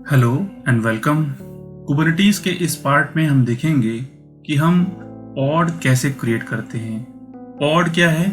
Hello and welcome. कुबरनीटीज के इस part में हम देखेंगे कि हम पॉड कैसे क्रिएट करते हैं। पॉड क्या है?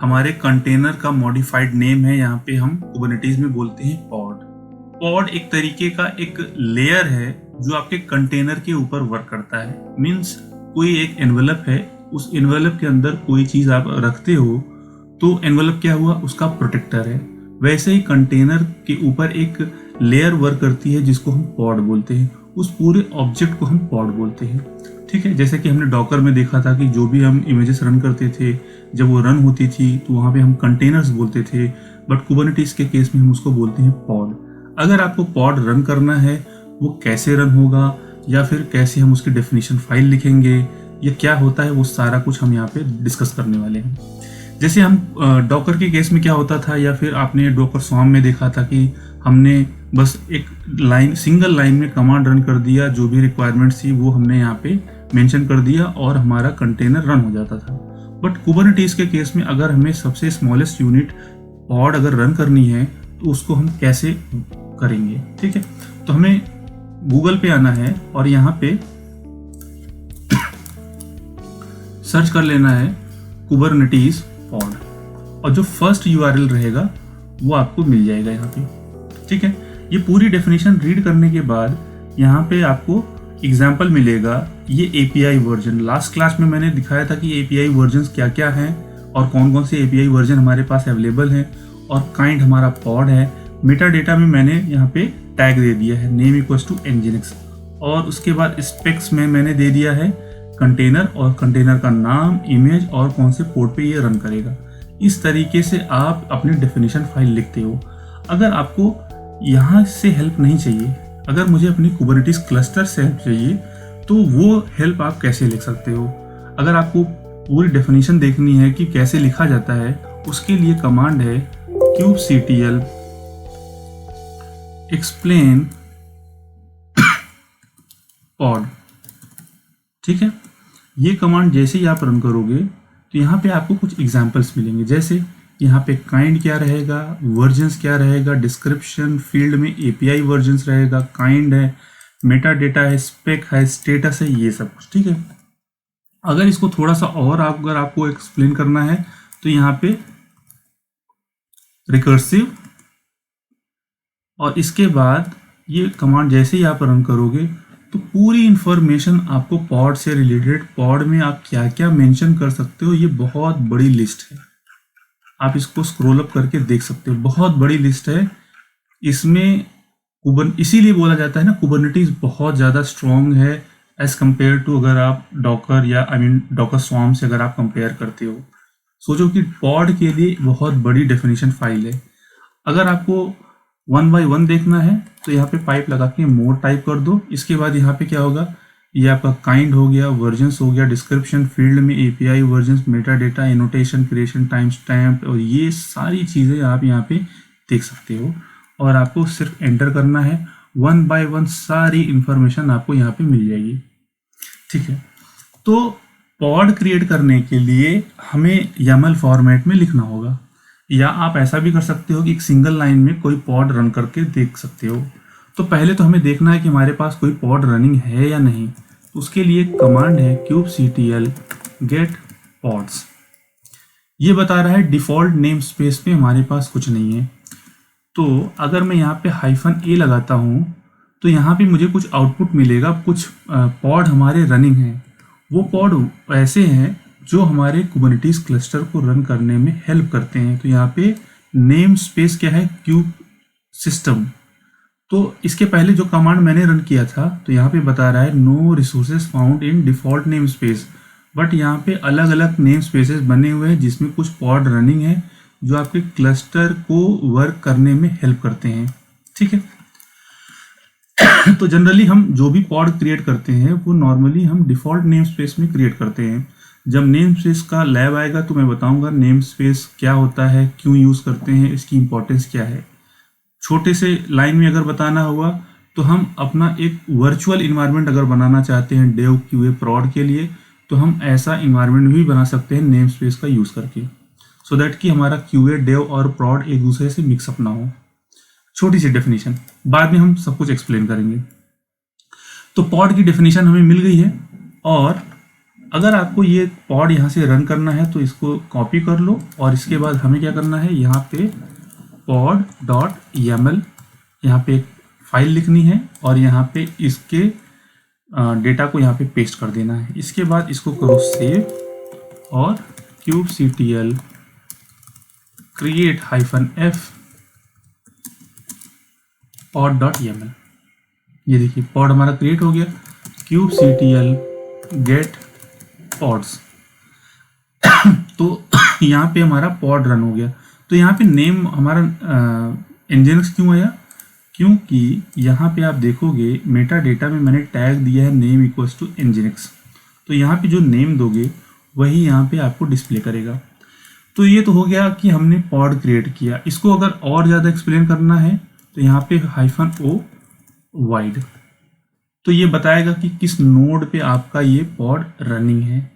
हमारे कंटेनर का मॉडिफाइड नेम है। यहाँ पे हम कुबरनीटीज में बोलते हैं पॉड। पॉड एक तरीके का एक लेयर है जो आपके कंटेनर के ऊपर वर्क करता है। मीन्स कोई एक एनवेलप है, उस एनवेलप के अंदर कोई चीज़ आप रखते हो तो एनवेलप क्या हुआ? उसका प्रोटेक्टर है। वैसे ही कंटेनर के ऊपर एक लेयर वर्क करती है जिसको हम पॉड बोलते हैं। उस पूरे ऑब्जेक्ट को हम पॉड बोलते हैं। ठीक है, जैसे कि हमने डॉकर में देखा था कि जो भी हम इमेजेस रन करते थे, जब वो रन होती थी तो वहाँ पे हम कंटेनर्स बोलते थे, बट कुबरनीटीज के केस में हम उसको बोलते हैं पॉड। अगर आपको पॉड रन करना है, वो कैसे रन होगा या फिर कैसे हम उसकी डेफिनेशन फाइल लिखेंगे या क्या होता है, वो सारा कुछ हम यहाँ पे डिस्कस करने वाले हैं। जैसे हम डॉकर के केस में क्या होता था, या फिर आपने डॉकर स्वार्म में देखा था कि हमने बस एक लाइन, सिंगल लाइन में कमांड रन कर दिया, जो भी रिक्वायरमेंट्स थी वो हमने यहाँ पे मेंशन कर दिया और हमारा कंटेनर रन हो जाता था। बट कुबरनीटीज के केस में अगर हमें सबसे स्मॉलेस्ट यूनिट पॉड अगर रन करनी है तो उसको हम कैसे करेंगे? ठीक है, तो हमें गूगल पे आना है और यहाँ पे सर्च कर लेना है कुबरनीटीज पॉड, और जो फर्स्ट यूआरएल रहेगा वो आपको मिल जाएगा यहाँ पे। ठीक है, ये पूरी डेफिनेशन रीड करने के बाद यहाँ पे आपको एग्जाम्पल मिलेगा। ये एपीआई वर्जन, लास्ट क्लास में मैंने दिखाया था कि एपीआई वर्जन क्या क्या हैं और कौन कौन से एपीआई वर्जन हमारे पास अवेलेबल हैं, और काइंड हमारा पॉड है। मेटा डेटा में मैंने यहाँ पे टैग दे दिया है नेम इक्वल्स टू nginx, और उसके बाद स्पेक्स में मैंने दे दिया है कंटेनर और कंटेनर का नाम, इमेज और कौन से पोर्ट पे ये रन करेगा। इस तरीके से आप अपनी डेफिनेशन फाइल लिखते हो। अगर आपको यहाँ से हेल्प नहीं चाहिए, अगर मुझे अपनी कुबरनीटीज क्लस्टर से हेल्प चाहिए, तो वो हेल्प आप कैसे लिख सकते हो? अगर आपको पूरी डेफिनेशन देखनी है कि कैसे लिखा जाता है, उसके लिए कमांड है kubectl explain pod। ठीक है, ये कमांड जैसे ही आप रन करोगे तो यहाँ पे आपको कुछ एग्जांपल्स मिलेंगे। जैसे यहाँ पे काइंड क्या रहेगा, वर्जन्स क्या रहेगा, डिस्क्रिप्शन फील्ड में एपीआई वर्जन्स रहेगा, काइंड है, मेटा डेटा है, स्पेक है, स्टेटस है, ये सब कुछ। ठीक है, अगर इसको थोड़ा सा और अगर आपको एक्सप्लेन करना है तो यहाँ पे रिकर्सिव, और इसके बाद ये कमांड जैसे ही आप रन करोगे तो पूरी इंफॉर्मेशन आपको पॉड से रिलेटेड, पॉड में आप क्या क्या मेंशन कर सकते हो, ये बहुत बड़ी लिस्ट है। आप इसको स्क्रॉल अप करके देख सकते हो, बहुत बड़ी लिस्ट है। इसमें इसीलिए बोला जाता है ना, कुबरनीटीज बहुत ज़्यादा स्ट्रॉन्ग है एज कम्पेयर टू अगर आप डॉकर या डॉकर स्वार्म से अगर आप कंपेयर करते हो। सोचो कि पॉड के लिए बहुत बड़ी डेफिनेशन फाइल है। अगर आपको 1 बाय 1 देखना है तो यहाँ पे पाइप लगा के मोर टाइप कर दो। इसके बाद यहाँ पे क्या होगा, ये आपका काइंड हो गया, वर्जन्स हो गया, डिस्क्रिप्शन फील्ड में API versions, Meta data, annotation, creation, time stamp, और ये सारी चीज़ें आप यहाँ पे देख सकते हो। और आपको सिर्फ एंटर करना है, 1 बाय 1 सारी इंफॉर्मेशन आपको यहाँ पे मिल जाएगी। ठीक है, तो पॉड क्रिएट करने के लिए हमें YAML फॉर्मेट में लिखना होगा, या आप ऐसा भी कर सकते हो कि एक सिंगल लाइन में कोई पॉड रन करके देख सकते हो। तो पहले तो हमें देखना है कि हमारे पास कोई पॉड रनिंग है या नहीं। तो उसके लिए कमांड है kubectl get pods। ये बता रहा है डिफ़ॉल्ट नेम स्पेस में हमारे पास कुछ नहीं है। तो अगर मैं यहाँ पे -a लगाता हूँ तो यहाँ पे मुझे कुछ आउटपुट मिलेगा, कुछ पॉड हमारे रनिंग हैं। वो पॉड ऐसे हैं जो हमारे कुबरनीटीज क्लस्टर को रन करने में हेल्प करते हैं। तो यहाँ पे नेम स्पेस क्या है, क्यूब सिस्टम। तो इसके पहले जो कमांड मैंने रन किया था तो यहाँ पे बता रहा है no resources found in default namespace, but यहाँ पे अलग अलग नेम स्पेसेस बने हुए हैं जिसमें कुछ पॉड रनिंग है जो आपके क्लस्टर को वर्क करने में हेल्प करते हैं। ठीक है, तो जनरली हम जो भी पॉड क्रिएट करते हैं वो नॉर्मली हम डिफ़ॉल्ट नेम स्पेस में क्रिएट करते हैं। जब नेम स्पेस का लैब आएगा तो मैं बताऊंगा नेम स्पेस क्या होता है, क्यों यूज़ करते हैं, इसकी इंपॉर्टेंस क्या है। छोटे से लाइन में अगर बताना हुआ तो हम अपना एक वर्चुअल इन्वायरमेंट अगर बनाना चाहते हैं डेव क्यूए प्रॉड के लिए, तो हम ऐसा इन्वायरमेंट भी बना सकते हैं नेम स्पेस का यूज़ करके, सो दैट कि हमारा क्यूए, डेव और प्रॉड एक दूसरे से मिक्सअप ना हो। छोटी सी डेफिनेशन, बाद में हम सब कुछ एक्सप्लेन करेंगे। तो पॉड की डेफिनेशन हमें मिल गई है, और अगर आपको ये पॉड यहाँ से रन करना है तो इसको कॉपी कर लो, और इसके बाद हमें क्या करना है, यहाँ पे pod.yaml यहाँ पे एक फाइल लिखनी है, और यहाँ पे इसके डेटा को यहाँ पे पेस्ट कर देना है। इसके बाद इसको करो सेव, और kubectl create -f pod.yaml, ये देखिए पॉड हमारा क्रिएट हो गया। kubectl get pods तो यहाँ पे हमारा पॉड रन हो गया। तो यहाँ पे नेम हमारा nginx क्यों आया, क्योंकि यहाँ पे आप देखोगे मेटा डेटा में मैंने टैग दिया है नेम इक्वल्स टू nginx, तो यहाँ पे जो नेम दोगे वही यहाँ पे आपको डिस्प्ले करेगा। तो ये तो हो गया कि हमने पॉड क्रिएट किया। इसको अगर और ज़्यादा एक्सप्लेन करना है तो यहाँ पे -o वाइड, तो ये बताएगा कि किस नोड पे आपका ये पॉड रनिंग है,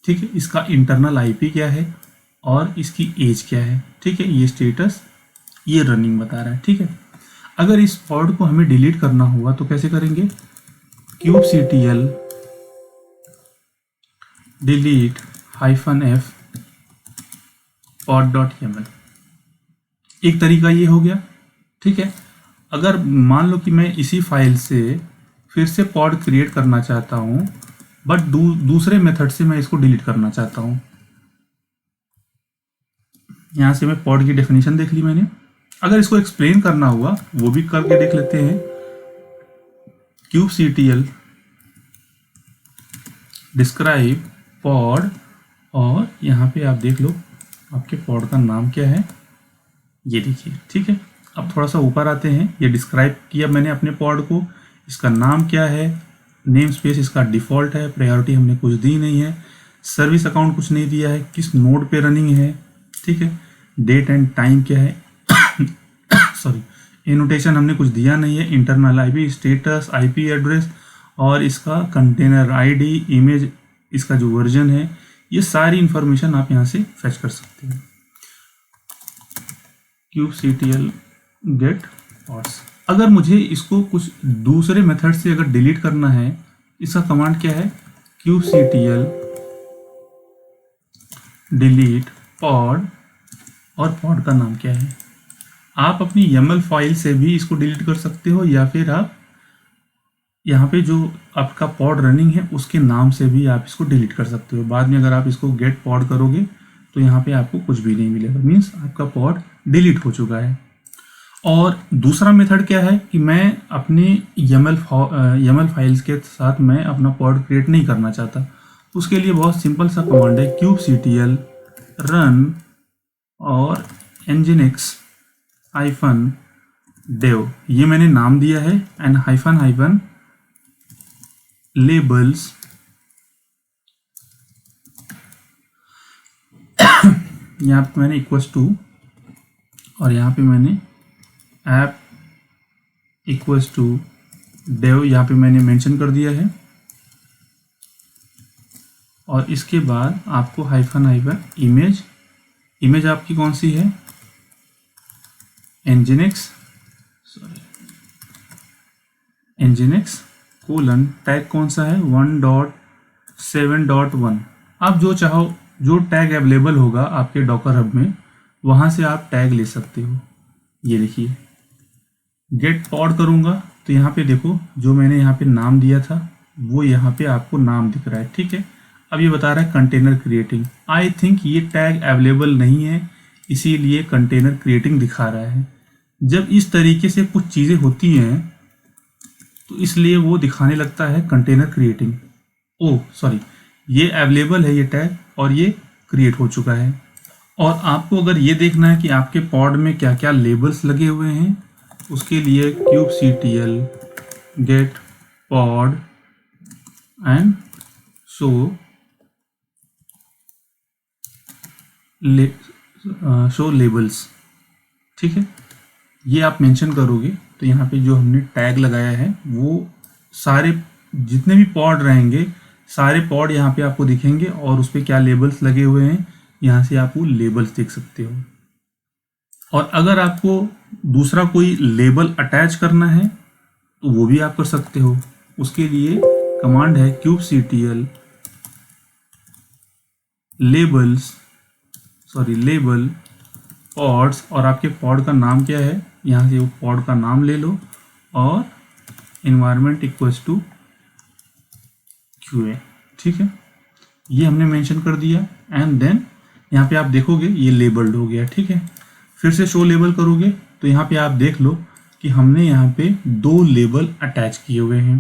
ठीक है। इसका इंटरनल आईपी क्या है और इसकी एज क्या है, ठीक है। ये स्टेटस, ये रनिंग बता रहा है, ठीक है। अगर इस पॉड को हमें डिलीट करना हुआ तो कैसे करेंगे, kubectl delete -f pod.yaml, एक तरीका ये हो गया, ठीक है। अगर मान लो कि मैं इसी फाइल से फिर से पॉड क्रिएट करना चाहता हूँ, बट दूसरे मेथड से मैं इसको डिलीट करना चाहता हूँ। यहाँ से मैं पॉड की डेफिनेशन देख ली मैंने। अगर इसको एक्सप्लेन करना हुआ वो भी करके देख लेते हैं। kubectl डिस्क्राइब पॉड, और यहाँ पे आप देख लो आपके पॉड का नाम क्या है, ये देखिए, ठीक है। अब थोड़ा सा ऊपर आते हैं, ये डिस्क्राइब किया मैंने अपने पॉड को, इसका नाम क्या है, नेम स्पेस इसका डिफ़ॉल्ट है, प्रायोरिटी हमने कुछ दी नहीं है, सर्विस अकाउंट कुछ नहीं दिया है, किस नोड पे रनिंग है, ठीक है। डेट एंड टाइम क्या है सॉरी, एनोटेशन हमने कुछ दिया नहीं है, internal IP, status, IP address, और इसका कंटेनर आईडी, इमेज, इसका जो वर्जन है, ये सारी इंफॉर्मेशन आप यहाँ से फेच कर सकते हो। kubectl get pods। अगर मुझे इसको कुछ दूसरे मेथड से अगर डिलीट करना है, इसका कमांड क्या है, kubectl delete pod, और पॉड का नाम क्या है। आप अपनी YAML फाइल से भी इसको डिलीट कर सकते हो, या फिर आप यहाँ पे जो आपका पॉड रनिंग है उसके नाम से भी आप इसको डिलीट कर सकते हो। बाद में अगर आप इसको गेट पॉड करोगे तो यहाँ पे आपको कुछ भी नहीं मिलेगा, मीन्स आपका पॉड डिलीट हो चुका है। और दूसरा मेथड क्या है कि मैं अपने YAML फाइल्स के साथ मैं अपना पॉड क्रिएट नहीं करना चाहता, उसके लिए बहुत सिंपल सा कमांड है, kubectl run और nginx -dev, ये मैंने नाम दिया है, एंड -- labels यहाँ पे मैंने इक्वल्स टू, और यहाँ पे मैंने ऐप इक्वल्स टू dev यहाँ पे मैंने मेंशन कर दिया है। और इसके बाद आपको -- इमेज आपकी कौन सी है, nginx कोलन टैग कौन सा है, 1.7.1। आप जो चाहो, जो टैग अवेलेबल होगा आपके डॉकर हब में, वहाँ से आप टैग ले सकते हो। ये देखिए, गेट पॉड करूँगा तो यहाँ पे देखो जो मैंने यहाँ पे नाम दिया था वो यहाँ पे आपको नाम दिख रहा है, ठीक है। अब ये बता रहा है कंटेनर क्रिएटिंग, आई थिंक ये टैग अवेलेबल नहीं है, इसीलिए कंटेनर क्रिएटिंग दिखा रहा है। जब इस तरीके से कुछ चीज़ें होती हैं तो इसलिए वो दिखाने लगता है कंटेनर क्रिएटिंग। ओह सॉरी, ये अवेलेबल है ये टैग, और ये क्रिएट हो चुका है। और आपको अगर ये देखना है कि आपके पॉड में क्या क्या लेबल्स लगे हुए हैं, उसके लिए kubectl get pod and show labels, ठीक है। ये आप मेंशन करोगे तो यहाँ पे जो हमने टैग लगाया है वो सारे जितने भी पॉड रहेंगे, सारे पॉड यहाँ पे आपको दिखेंगे, और उस पर क्या लेबल्स लगे हुए हैं यहाँ से आप वो लेबल्स देख सकते हो। और अगर आपको दूसरा कोई लेबल अटैच करना है तो वो भी आप कर सकते हो। उसके लिए कमांड है kubectl लेबल पॉड्स, और आपके पॉड का नाम क्या है, यहाँ से वो पॉड का नाम ले लो और environment इक्वल्स टू QA। ठीक है, ये हमने मेंशन कर दिया एंड देन यहाँ पे आप देखोगे ये लेबल्ड हो गया। ठीक है, फिर से शो लेबल करोगे तो यहाँ पे आप देख लो कि हमने यहाँ पे 2 लेबल अटैच किए हुए हैं।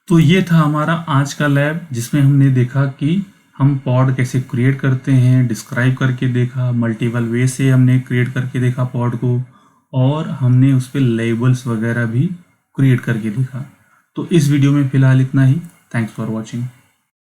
तो ये था हमारा आज का लैब, जिसमें हमने देखा कि हम पॉड कैसे क्रिएट करते हैं, डिस्क्राइब करके देखा, मल्टीपल वे से हमने क्रिएट करके देखा पॉड को, और हमने उस पर लेबल्स वगैरह भी क्रिएट करके देखा। तो इस वीडियो में फ़िलहाल इतना ही। Thanks for watching.